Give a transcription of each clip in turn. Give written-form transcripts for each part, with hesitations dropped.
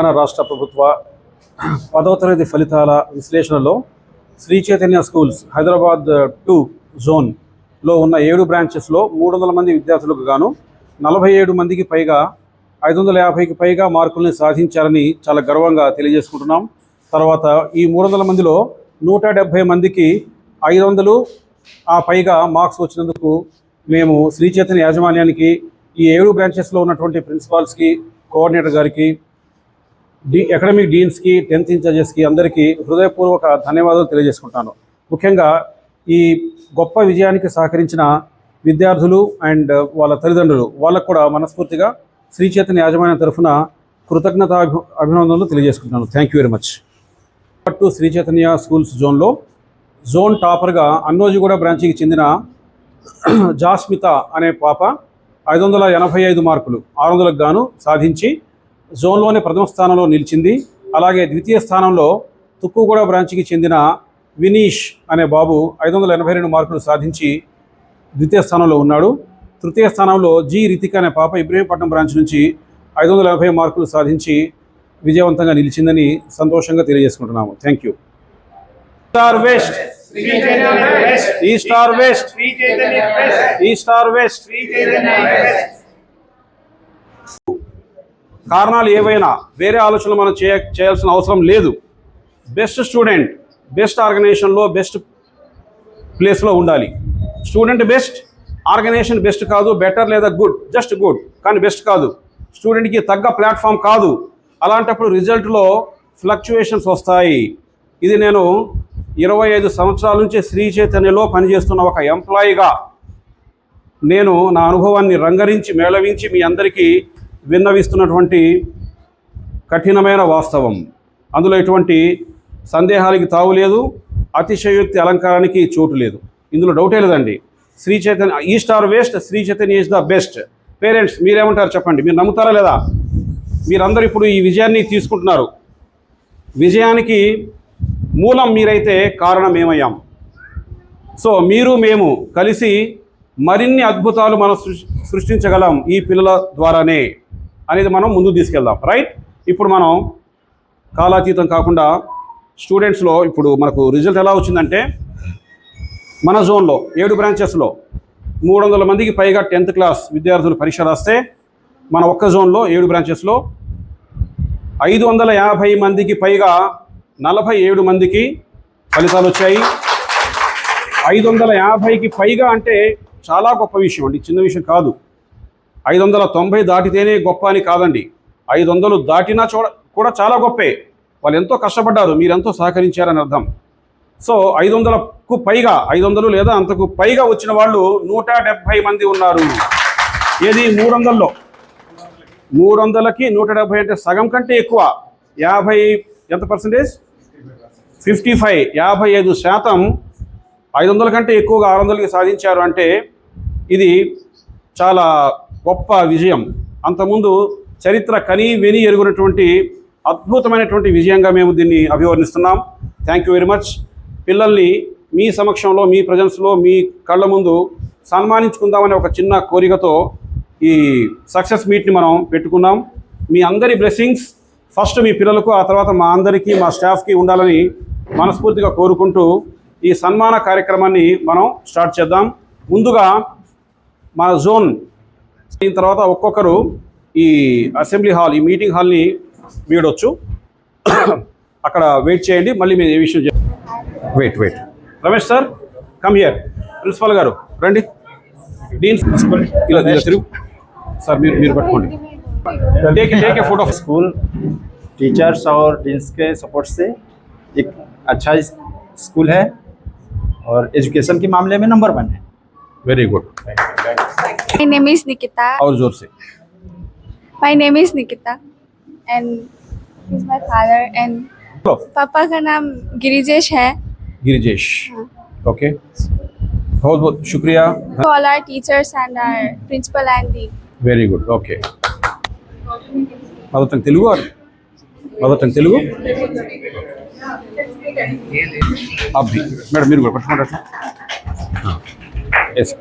తెలంగాణ రాష్ట్ర ప్రభుత్వ 10వ తరగతి ఫలితాల విశ్లేషణలో శ్రీ చైతన్య స్కూల్స్ హైదరాబాద్ 2 జోన్లో ఉన్న 7 బ్రాంచెస్లో 300 మంది విద్యార్థులకు గాను 47 మందికి పైగా 550కి పైగా మార్కుల్ని సాధించారని చాలా గర్వంగా తెలియజేసుకుంటున్నాం. తర్వాత ఈ 300 మందిలో 170 మందికి 500 పైగా మార్క్స్ వచ్చినందుకు మేము శ్రీ చైతన్య యాజమాన్యానికి, ఈ 7 బ్రాంచెస్లో ఉన్నటువంటి ప్రిన్సిపాల్స్కి, కోఆర్డినేటర్ గారికి, అకాడమిక్ డీన్స్కి, 10th ఇన్ఛార్జెస్కి అందరికీ హృదయపూర్వక ధన్యవాదాలు తెలియజేసుకుంటాను. ముఖ్యంగా ఈ గొప్ప విజయానికి సహకరించిన విద్యార్థులు అండ్ వాళ్ళ తల్లిదండ్రులు, వాళ్ళకు కూడా మనస్ఫూర్తిగా శ్రీ చైతన్య యాజమాన్యం తరఫున కృతజ్ఞత అభినందనలు తెలియజేసుకుంటున్నాను. Thank you very much. To Sri Chaitanya schools జోన్లో జోన్ టాపర్గా అన్నోజిగూడ బ్రాంచ్కి చెందిన జాస్మిత అనే పాప 585 మార్కులు 600కు గాను సాధించి జోన్లోనే ప్రథమ స్థానంలో నిలిచింది. అలాగే ద్వితీయ స్థానంలో తుక్కుగూడ బ్రాంచ్కి చెందిన వినీష్ అనే బాబు 582 మార్కులు సాధించి ద్వితీయ స్థానంలో ఉన్నాడు. తృతీయ స్థానంలో జి రితిక అనే పాప ఇబ్రహీంపట్నం బ్రాంచ్ నుంచి 580 మార్కులు సాధించి విజయవంతంగా నిలిచిందని సంతోషంగా తెలియజేసుకుంటున్నాము. Thank you. Star west, east or west, east or west. కారణాలు ఏవైనా వేరే ఆలోచనలు మనం చేయాల్సిన అవసరం లేదు. బెస్ట్ స్టూడెంట్ బెస్ట్ ఆర్గనైజేషన్లో బెస్ట్ ప్లేస్లో ఉండాలి. స్టూడెంట్ బెస్ట్, ఆర్గనైజేషన్ బెస్ట్ కాదు. బెటర్ లేదా గుడ్, జస్ట్ గుడ్ కానీ బెస్ట్ కాదు. స్టూడెంట్కి తగ్గ ప్లాట్ఫామ్ కాదు. అలాంటప్పుడు రిజల్ట్లో ఫ్లక్చుయేషన్స్ వస్తాయి. ఇది నేను 25 సంవత్సరాల నుంచి శ్రీ చైతన్యలో పనిచేస్తున్న ఒక ఎంప్లాయీగా నేను నా అనుభవాన్ని రంగరించి మేళవించి మీ అందరికీ విన్నవిస్తున్నటువంటి కఠినమైన వాస్తవం. అందులో ఎటువంటి సందేహాలకి తావు లేదు, అతిశయోక్తి అలంకారానికి చోటు లేదు. ఇందులో డౌటే లేదండి. Sri Chaitanya east or west, Sri Chaitanya is the best. Parents మీరేమంటారు చెప్పండి, మీరు నమ్ముతారా లేదా? మీరందరూ ఇప్పుడు ఈ విజయాన్ని తీసుకుంటున్నారు. విజయానికి మూలం మీరైతే కారణం ఏమయ్యాం. సో మీరు మేము కలిసి మరిన్ని అద్భుతాలు మనం సృష్టించగలం ఈ పిల్లల ద్వారానే అనేది మనం ముందుకు తీసుకెళ్దాం. రైట్. ఇప్పుడు మనం కాలాతీతం కాకుండా స్టూడెంట్స్లో ఇప్పుడు మనకు రిజల్ట్ ఎలా వచ్చిందంటే, మన జోన్లో 7 బ్రాంచెస్లో 300 మందికి పైగా 10th క్లాస్ విద్యార్థులు పరీక్ష రాస్తే, మన ఒక్క జోన్లో 7 బ్రాంచెస్లో 550 మందికి పైగా 47 మందికి ఫలితాలు వచ్చాయి. 550కి పైగా అంటే చాలా గొప్ప విషయం అండి, చిన్న విషయం కాదు. 590 దాటితేనే గొప్ప అని కాదండి, 500 దాటినా కూడా చాలా గొప్పే. వాళ్ళు ఎంతో కష్టపడ్డారు, మీరెంతో సహకరించారని అర్థం. సో 500కు పైగా, 500 లేదా అంతకు పైగా వచ్చిన వాళ్ళు 170 మంది ఉన్నారు. ఏది 300లో 300కి 170 అంటే సగం కంటే ఎక్కువ. 50 ఎంత పర్సెంటేజ్? 55, 55% 500 కంటే ఎక్కువగా 600కి సాధించారు అంటే ఇది చాలా గొప్ప విజయం. అంతకుముందు చరిత్ర కని విని ఎరుగునటువంటి అద్భుతమైనటువంటి విజయంగా మేము దీన్ని అభివర్ణిస్తున్నాం. Thank you very much. పిల్లల్ని మీ సమక్షంలో, మీ ప్రజెన్స్లో, మీ కళ్ళ ముందు సన్మానించుకుందామనే ఒక చిన్న కోరికతో ఈ సక్సెస్ మీట్ని మనం పెట్టుకున్నాం. మీ అందరి బ్లెస్సింగ్స్ ఫస్ట్ మీ పిల్లలకు, ఆ తర్వాత మా అందరికీ, మా స్టాఫ్కి ఉండాలని మనస్ఫూర్తిగా కోరుకుంటూ ఈ సన్మాన కార్యక్రమాన్ని మనం స్టార్ట్ చేద్దాం. ముందుగా మన జోన్ అయిన తర్వాత ఒక్కొక్కరు ఈ అసెంబ్లీ హాల్, ఈ మీటింగ్ హాల్ని వీడొచ్చు. అక్కడ వెయిట్ చేయండి, మళ్ళీ మీరు ఏ విషయం wait. Ramesh sir, come here. Principal గారు రండి. డీన్స్ ఇలా తిరుగు సార్, మీరు పట్టుకోండి. Take a photo. School teachers और डीन्स के सपोर्ट से एक अच्छा स्कूल है और एजुकेशन के मामले में नंबर 1 है. Very good. My name is Nikita. और जोर से. My name is Nikita and he's my father and पापा का नाम गिरिजेश है. गिरिजेश. ओके. बहुत बहुत शुक्रिया. All our teachers and our principal and the. Very good. Okay. Mother tongue Telugu. Mother tongue Telugu. అబ్బి మేడం మీరు కూడా పట్టుకోండి అట్లా. ఎస్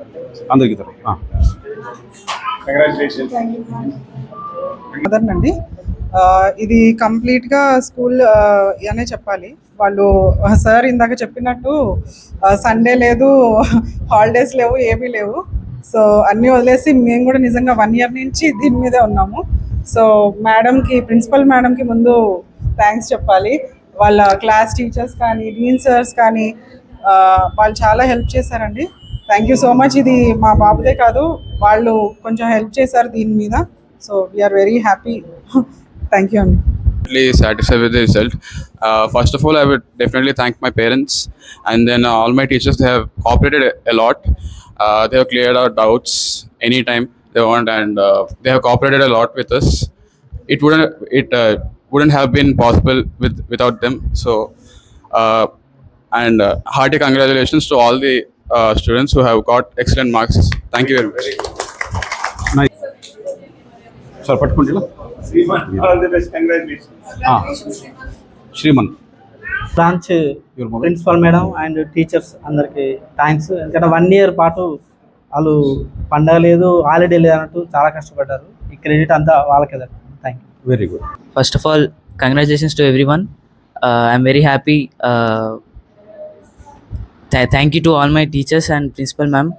అందరికీ అండి ఇది కంప్లీట్గా స్కూల్ అనే చెప్పాలి. వాళ్ళు సార్ ఇందాక చెప్పినట్టు సండే లేదు, హాలిడేస్ లేవు, ఏమీ లేవు. సో అన్నీ వదిలేసి మేము కూడా నిజంగా 1 year నుంచి దీని మీదే ఉన్నాము. సో మేడంకి, ప్రిన్సిపల్ మేడంకి ముందు థ్యాంక్స్ చెప్పాలి. వాళ్ళ క్లాస్ టీచర్స్ కానీ, డీన్ సార్స్ కానీ వాళ్ళు చాలా హెల్ప్ చేశారండి. Thank you so much. ఇది మా బాబుదే కాదు, వాళ్ళు కొంచెం హెల్ప్ చేశారు దీని మీద. So we are very happy. Thank you అండి. Really satisfied with the result. First of all, I would definitely thank my parents, and then all my teachers. They have cooperated a lot. They have cleared our doubts anytime they want, and they have cooperated a lot with us. It wouldn't have been possible without them. So, hearty congratulations to all the students who have got excellent marks. Thank you very much. Nice sir, పట్టుకుంటా. All the best, congratulations. Sriman, branch principal madam and teachers అందరికి thanks. ఎందుకంటే 1 year పాటు వాళ్ళు పండగ లేదు, holiday లేదు అన్నట్టు చాలా కష్టపడ్డారు. ఈ క్రెడిట్ అంతా వాళ్ళకే. Thank you. Very good. First of all, congratulations to everyone. I'm very happy. Thank you to all my teachers and principal ma'am.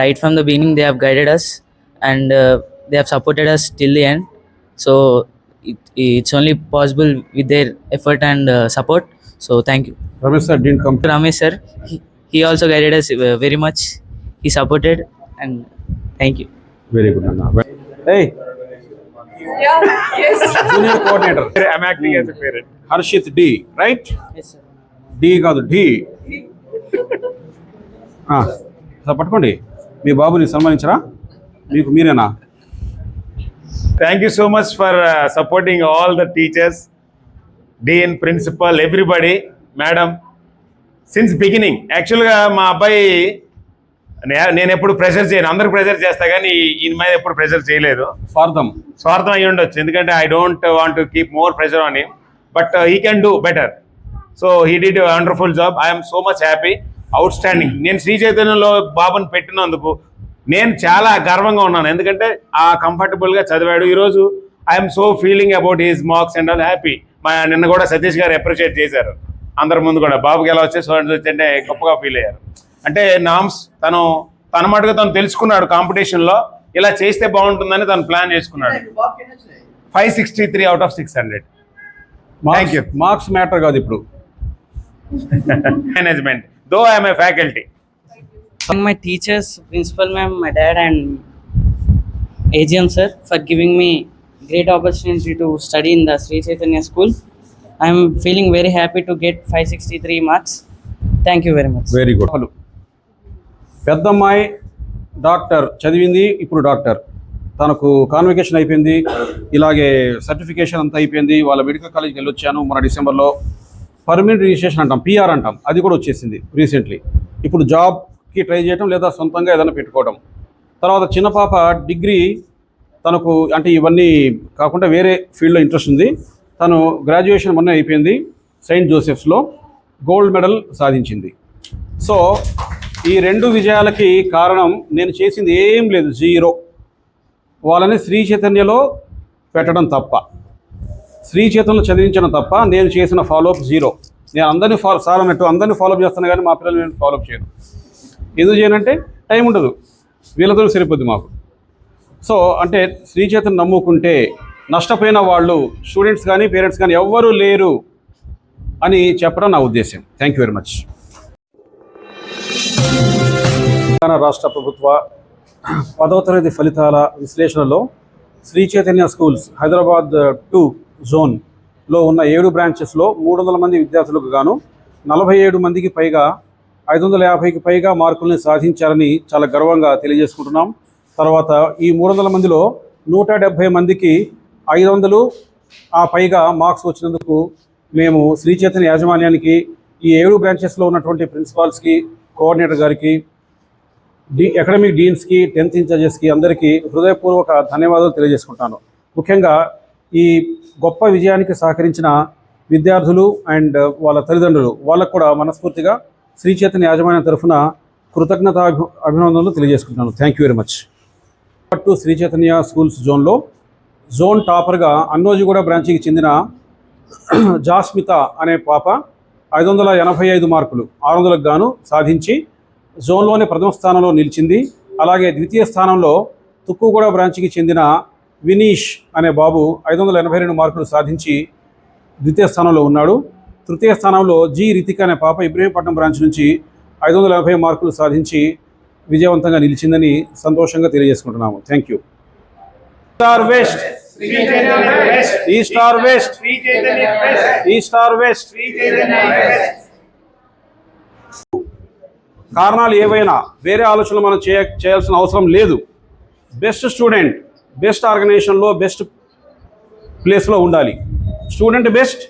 Right from the beginning, they have guided us and they have supported us till the end. So it's only possible with their effort and support. So thank you. Ramesh sir didn't come. Ramesh sir, he also guided us very much. He supported and thank you. Very good అన్న. Hey, junior coordinator I'm acting as a parent. Harshith D, right? Yes sir. D కాదు, D. Sir పట్టుకోండి. మీ బాబుని సన్మానించరా? మీకు మీరేనా? Thank you so much for supporting all the teachers, dean, principal, everybody, madam. Since beginning, యాక్చువల్గా మా అబ్బాయి నేను ఎప్పుడు ప్రెషర్ చేయను, అందరికి ప్రెషర్ చేస్తా, కానీ ఈయన మీద ఎప్పుడు ప్రెషర్ చేయలేదు. స్వార్థం అయ్యి ఉండొచ్చు, ఎందుకంటే I don't want to keep more pressure on him, but he can do better. So he did wonderful job. I'm so much happy. Out standing. నేను శ్రీ చైతన్యంలో బాబుని పెట్టినందుకు నేను చాలా గర్వంగా ఉన్నాను, ఎందుకంటే ఆ కంఫర్టబుల్గా చదివాడు. ఈరోజు I'm so feeling about his marks and all happy. నిన్న కూడా సతీష్ గారు అప్రిషియేట్ చేశారు అందరి ముందు కూడా, బాబుకి ఎలా వచ్చే స్టూడెంట్స్ వచ్చి గొప్పగా ఫీల్ అయ్యారు. అంటే నామ్స్ తన మటుగా తను తెలుసుకున్నాడు. కాంపిటీషన్లో ఇలా చేస్తే బాగుంటుందని తను ప్లాన్ చేసుకున్నాడు. 563 out of 600. Thank you. Marks matter కాదు ఇప్పుడు. Management, though I'm a faculty. My teachers, principal ma'am, my dad and AGM sir for giving me great opportunity to study in the Sri Chaitanya school. I am feeling very happy to get 563 marks. Thank you very much. Very good. పెద్దమ్మాయి doctor చదివింది, ఇప్పుడు doctor. తనకు convocation అయిపోయింది, ఇలాగే certification అంతా అయిపోయింది. వాళ్ళ medical కాలేజ్కి వెళ్ళొచ్చాను మన డిసెంబర్లో. పర్మనెంట్ రిజిస్ట్రేషన్ అంటాం, పిఆర్ అంటాం, అది కూడా వచ్చేసింది రీసెంట్లీ. ఇప్పుడు జాబ్కి ట్రై చేయడం లేదా సొంతంగా ఏదైనా పెట్టుకోవడం. తర్వాత చిన్న పాప డిగ్రీ, తనకు అంటే ఇవన్నీ కాకుండా వేరే ఫీల్డ్లో ఇంట్రెస్ట్ ఉంది. తను గ్రాడ్యుయేషన్ మొన్న అయిపోయింది, సెయింట్ జోసెఫ్స్లో గోల్డ్ మెడల్ సాధించింది. సో ఈ 2 విజయాలకి కారణం నేను చేసింది ఏం లేదు, 0. వాళ్ళని శ్రీ చైతన్యలో పెట్టడం తప్ప, శ్రీ చైతన్యలో చదివించడం తప్ప నేను చేసిన ఫాలోఅప్ 0. నేను అందరినీ సార్ అన్నట్టు అందరినీ ఫాలోఅప్ చేస్తాను, కానీ మా పిల్లలు నేను ఫాలోఅప్ చేయను. ఎందుకు చేయనంటే టైం ఉండదు, వీళ్ళతో సరిపోద్ది మాకు. సో అంటే శ్రీ చైతన్య నమ్ముకుంటే నష్టపోయిన వాళ్ళు స్టూడెంట్స్ కానీ పేరెంట్స్ కానీ ఎవ్వరూ లేరు అని చెప్పడం నా ఉద్దేశం. Thank you very much. Telangana రాష్ట్ర ప్రభుత్వ 10వ తరగతి ఫలితాల విశ్లేషణలో శ్రీ చైతన్య స్కూల్స్ హైదరాబాద్ 2 జోన్లో ఉన్న 7 బ్రాంచెస్లో 300 మంది విద్యార్థులకు గాను 47 మందికి పైగా 550కి పైగా మార్కుల్ని సాధించారని చాలా గర్వంగా తెలియజేసుకుంటున్నాం. తర్వాత ఈ 300 మందిలో 170 మందికి 500 ఆ పైగా మార్క్స్ వచ్చినందుకు మేము శ్రీ చైతన్య యాజమాన్యానికి, ఈ 7 బ్రాంచెస్లో ఉన్నటువంటి ప్రిన్సిపాల్స్కి, కోఆర్డినేటర్ గారికి, అకాడమిక్ డీన్స్కి, 10th ఇన్ఛార్జెస్కి అందరికీ హృదయపూర్వక ధన్యవాదాలు తెలియజేసుకుంటాను. ముఖ్యంగా ఈ గొప్ప విజయానికి సహకరించిన విద్యార్థులు అండ్ వాళ్ళ తల్లిదండ్రులు, వాళ్ళకు కూడా మనస్ఫూర్తిగా శ్రీ చైతన్య యాజమాన్యం తరఫున కృతజ్ఞత అభినందనలు తెలియజేసుకుంటున్నాను. Thank you very much. Sri Chaitanya schools జోన్లో జోన్ టాపర్గా అన్నోజిగూడ బ్రాంచ్కి చెందిన జాస్మిత అనే పాప 585 మార్కులు 600కు గాను సాధించి జోన్లోనే ప్రథమ స్థానంలో నిలిచింది. అలాగే ద్వితీయ స్థానంలో తుక్కుగూడ బ్రాంచ్కి చెందిన వినీష్ అనే బాబు 582 మార్కులు సాధించి ద్వితీయ స్థానంలో ఉన్నాడు. తృతీయ స్థానంలో జి రితిక అనే పాప ఇబ్రహీంపట్నం బ్రాంచ్ నుంచి 580 మార్కులు సాధించి విజయవంతంగా నిలిచిందని సంతోషంగా తెలియజేసుకుంటున్నాము. Thank you. Star west, east or west, east or west. కారణాలు ఏవైనా వేరే ఆలోచనలు మనం చేయాల్సిన అవసరం లేదు. బెస్ట్ స్టూడెంట్ బెస్ట్ ఆర్గనైజేషన్లో బెస్ట్ ప్లేస్లో ఉండాలి. స్టూడెంట్ బెస్ట్,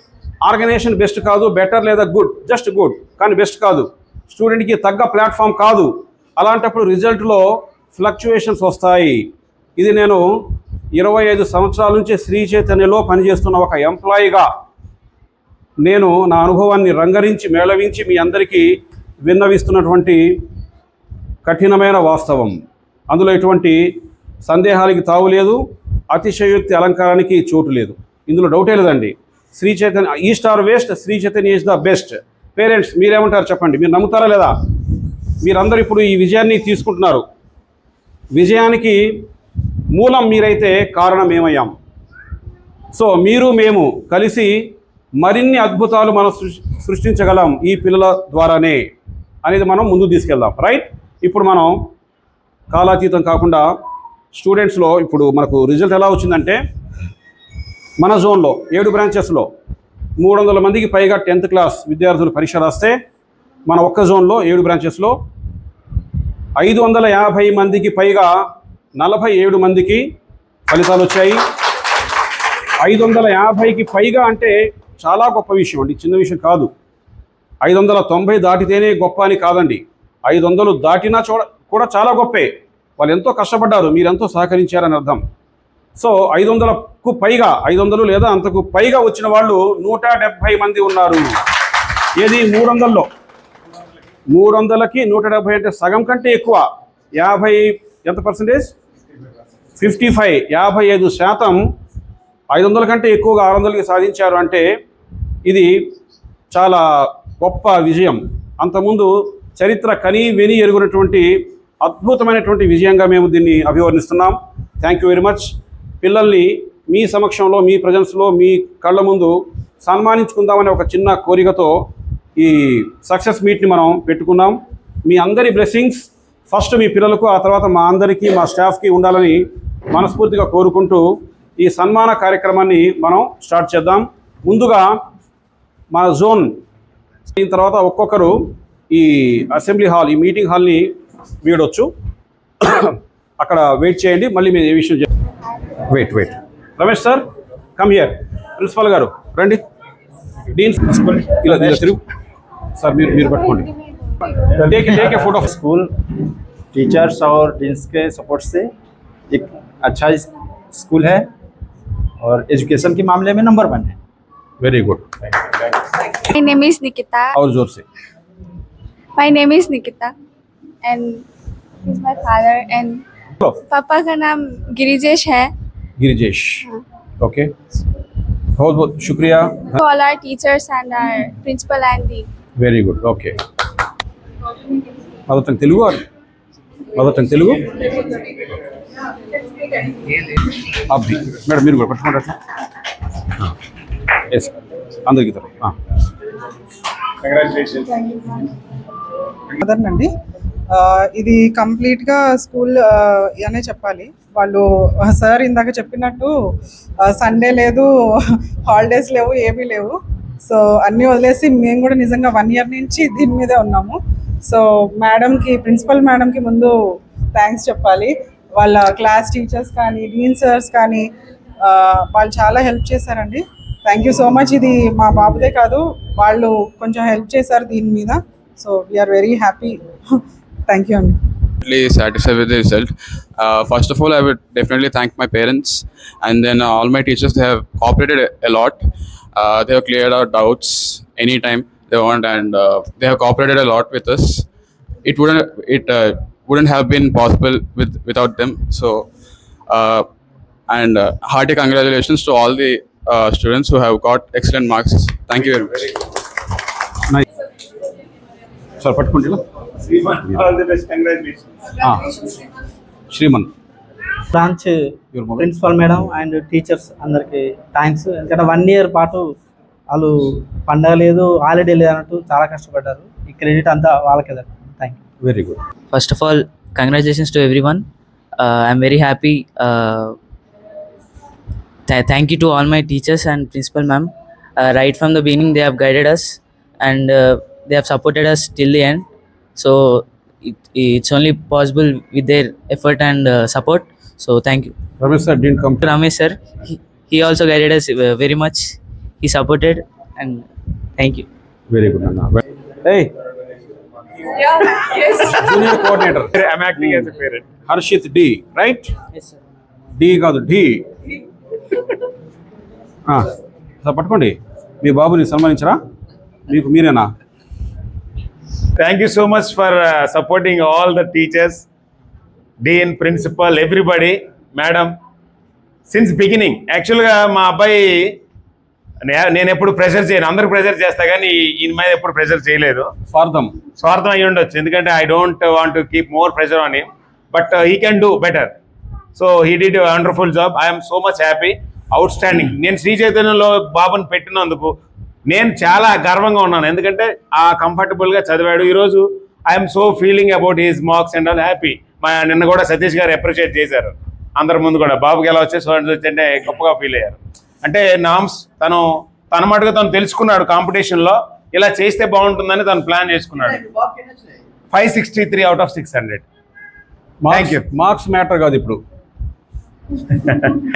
ఆర్గనైజేషన్ బెస్ట్ కాదు. బెటర్ లేదా గుడ్, జస్ట్ గుడ్ కానీ బెస్ట్ కాదు. స్టూడెంట్కి తగ్గ ప్లాట్ఫామ్ కాదు. అలాంటప్పుడు రిజల్ట్లో ఫ్లక్చుయేషన్స్ వస్తాయి. ఇది నేను 25 సంవత్సరాల నుంచి శ్రీ చైతన్యలో పనిచేస్తున్న ఒక ఎంప్లాయీగా నేను నా అనుభవాన్ని రంగరించి మేళవించి మీ అందరికీ విన్నవిస్తున్నటువంటి కఠినమైన వాస్తవం. అందులో ఎటువంటి సందేహాలకి తావు లేదు, అతిశయోక్తి అలంకారానికి చోటు లేదు. ఇందులో డౌటే లేదండి. Sri Chaitanya east or west, Sri Chaitanya is the best. Parents మీరేమంటారు చెప్పండి, మీరు నమ్ముతారా లేదా? మీరందరూ ఇప్పుడు ఈ విజయాన్ని తీసుకుంటున్నారు. విజయానికి మూలం మీరైతే కారణం ఏమయ్యాం. సో మీరు మేము కలిసి మరిన్ని అద్భుతాలు మనం సృష్టించగలం ఈ పిల్లల ద్వారానే అనేది మనం ముందుకు తీసుకెళ్దాం. రైట్, ఇప్పుడు మనం కాలాతీతం కాకుండా స్టూడెంట్స్లో ఇప్పుడు మనకు రిజల్ట్ ఎలా వచ్చిందంటే, మన జోన్లో 7 బ్రాంచెస్లో 300 మందికి పైగా 10th క్లాస్ విద్యార్థులు పరీక్ష రాస్తే, మన ఒక్క జోన్లో 7 బ్రాంచెస్లో 550 మందికి పైగా 47 మందికి ఫలితాలు వచ్చాయి. 550కి పైగా అంటే చాలా గొప్ప విషయం అండి, చిన్న విషయం కాదు. 590 దాటితేనే గొప్ప అని కాదండి, 500 దాటినా కూడా చాలా గొప్పే. వాళ్ళు ఎంతో కష్టపడ్డారు, మీరెంతో సహకరించారని అర్థం. సో 500కు పైగా, 500 లేదా అంతకు పైగా వచ్చిన వాళ్ళు 170 మంది ఉన్నారు. ఏది 300లో 300కి 170 అంటే సగం కంటే ఎక్కువ. 50 ఎంత పర్సెంటేజ్? 55, 55% 500 కంటే ఎక్కువగా 600కి సాధించారు అంటే ఇది చాలా గొప్ప విజయం. అంతకుముందు చరిత్ర కని విని ఎరుగునటువంటి అద్భుతమైనటువంటి విజయంగా మేము దీన్ని అభివర్ణిస్తున్నాం. Thank you very much. పిల్లల్ని మీ సమక్షంలో, మీ ప్రజెన్స్లో, మీ కళ్ళ ముందు సన్మానించుకుందామనే ఒక చిన్న కోరికతో ఈ సక్సెస్ మీట్ని మనం పెట్టుకున్నాం. మీ అందరి బ్లెస్సింగ్స్ ఫస్ట్ మీ పిల్లలకు, ఆ తర్వాత మా అందరికీ, మా స్టాఫ్కి ఉండాలని మనస్ఫూర్తిగా కోరుకుంటూ ఈ సన్మాన కార్యక్రమాన్ని మనం స్టార్ట్ చేద్దాం. ముందుగా మా జోన్ అయిన తర్వాత ఒక్కొక్కరు ఈ అసెంబ్లీ హాల్, ఈ మీటింగ్ హాల్ని వీడొచ్చు. అక్కడ వెయిట్ చేయండి, మళ్ళీ మేము ఏ విషయం wait Ramesh sir, come here. Principal గారు రండి. డీన్ ఇలా తిరుగు సార్, మీరు పట్టుకోండి. Take a photo. School teachers और डीन्स के सपोर्ट से एक अच्छा स्कूल है और एजुकेशन के मामले में नंबर 1 है. Very good. My name is Nikita. और जोर से. My name is Nikita and he's my father and पापा का नाम गिरिजेश है. गिरिजेश, ओके. बहुत बहुत शुक्रिया. All our teachers and our principal and the very good, okay. Mother tongue Telugu, mother tongue Telugu. అబ్బి మేడం మీరు కూడా పట్టుకోండి అట్లా. ఎస్, అందరికీ తర్వాత అదనండి. ఇది కంప్లీట్గా స్కూల్ అనే చెప్పాలి. వాళ్ళు సార్ ఇందాక చెప్పినట్టు సండే లేదు, హాలిడేస్ లేవు, ఏమీ లేవు. సో అన్నీ వదిలేసి మేము కూడా నిజంగా 1 year నుంచి దీని మీదే ఉన్నాము. సో మేడంకి, ప్రిన్సిపల్ మేడంకి ముందు థ్యాంక్స్ చెప్పాలి. వాళ్ళ క్లాస్ టీచర్స్ కానీ, డీన్ సార్స్ కానీ వాళ్ళు చాలా హెల్ప్ చేశారండి. Thank you so much. ఇది మా బాబుదే కాదు, వాళ్ళు కొంచెం హెల్ప్ చేశారు దీని మీద. So we are very happy. Thank you అండి. Satisfied with the result. First of all, I would definitely thank my parents, and then all my teachers. They have cooperated a lot. They have cleared our doubts anytime they want, and they have cooperated a lot with us. It wouldn't have been possible without them. So And hearty congratulations to all the students who have got excellent marks. Thank you very much. Sir పట్టుకుంటా All the best. Congratulations. Sriman branch principal madam and teachers అందరికి thanks. ఎందుకంటే 1 year పాటు వాళ్ళు పండగ లేదు holiday లేదు అన్నట్టు చాలా కష్టపడ్డారు. ఈ క్రెడిట్ అంతా వాళ్ళకే దక్కుతుంది. Thank you. Very good. First of all, congratulations to everyone. I'm very happy. Thank you to all my teachers and principal ma'am. Right from the beginning, they have guided us and they have supported us till the end. So it's only possible with their effort and support. So thank you. Ramesh sir didn't come. Ramesh sir, he also guided us very much. He supported and thank you. Very good అన్న. Hey, junior coordinator I'm acting as a parent. Harshith D, right? Yes sir. D కాదు D. Sir పట్టుకోండి. మీ బాబుని సన్మానించరా? మీకు మీరేనా? Thank you so much for supporting all the teachers, dean, principal, everybody, madam. Since beginning, యాక్చువల్గా మా అబ్బాయి నేను ఎప్పుడు ప్రెషర్ చేయను, అందరికి ప్రెషర్ చేస్తా కానీ ఈయన మీద ఎప్పుడు ప్రెషర్ చేయలేదు. స్వార్థం అయ్యి ఉండొచ్చు, ఎందుకంటే I don't want to keep more pressure on him, but he can do better. So he did wonderful job. I'm so much happy. Out standing. నేను శ్రీ చైతన్యంలో బాబుని పెట్టినందుకు నేను చాలా గర్వంగా ఉన్నాను, ఎందుకంటే ఆ కంఫర్టబుల్గా చదివాడు. ఈరోజు I'm so feeling about his marks and all happy. నిన్న కూడా సతీష్ గారు అప్రిషియేట్ చేశారు అందరి ముందు కూడా, బాబుకి ఎలా వచ్చే స్టూడెంట్స్ వచ్చంటే గొప్పగా ఫీల్ అయ్యారు. అంటే నామ్స్ తన మటుగా తను తెలుసుకున్నాడు, కాంపిటీషన్లో ఇలా చేస్తే బాగుంటుందని తను ప్లాన్ చేసుకున్నాడు. 563 out of 600. Thank you. Marks matter కాదు ఇప్పుడు.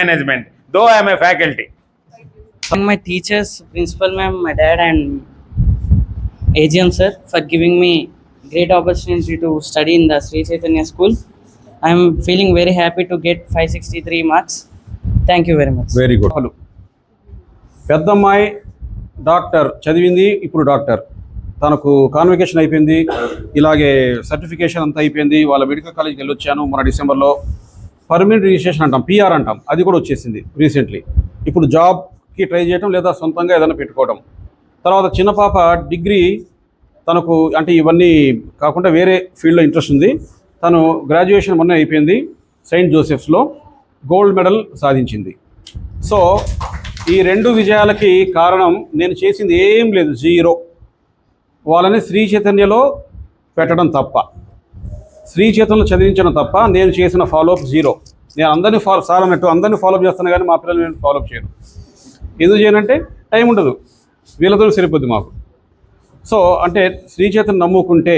Management, though I'm a faculty. My teachers, principal ma'am, my dad and AGM sir for giving me great opportunity to study in the Sri Chaitanya school. I am feeling very happy to get 563 marks. Thank you very much. Very good. పెద్దమ్మాయి doctor చదివింది, ఇప్పుడు doctor. తనకు convocation అయిపోయింది, ఇలాగే certification అంతా అయిపోయింది. వాళ్ళ medical కాలేజ్కి వెళ్ళొచ్చాను మొన్న డిసెంబర్లో. పర్మనెంట్ రిజిస్ట్రేషన్ అంటాం, పిఆర్ అంటాం, అది కూడా వచ్చేసింది రీసెంట్లీ. ఇప్పుడు జాబ్కి ట్రై చేయడం లేదా సొంతంగా ఏదైనా పెట్టుకోవడం. తర్వాత చిన్న పాప డిగ్రీ, తనకు అంటే ఇవన్నీ కాకుండా వేరే ఫీల్డ్లో ఇంట్రెస్ట్ ఉంది. తను గ్రాడ్యుయేషన్ మొన్న అయిపోయింది, సెయింట్ జోసెఫ్స్లో గోల్డ్ మెడల్ సాధించింది. సో ఈ 2 విజయాలకి కారణం నేను చేసింది ఏం లేదు, 0. వాళ్ళని శ్రీ చైతన్యలో పెట్టడం తప్ప, శ్రీ చైతన్యలో చదివించడం తప్ప నేను చేసిన ఫాలోఅప్ 0. నేను అందరినీ సార్ అన్నట్టు అందరినీ ఫాలోఅప్ చేస్తాను కానీ మా పిల్లలు నేను ఫాలోఅప్ చేయను. ఎందుకు చేయనంటే టైం ఉండదు, వీళ్ళతో సరిపోద్ది మాకు. సో అంటే శ్రీ చైతన్య నమ్ముకుంటే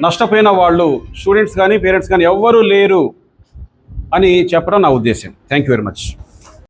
నష్టపోయిన వాళ్ళు స్టూడెంట్స్ కానీ పేరెంట్స్ కానీ ఎవ్వరూ లేరు అని చెప్పడం నా ఉద్దేశం. Thank you very much.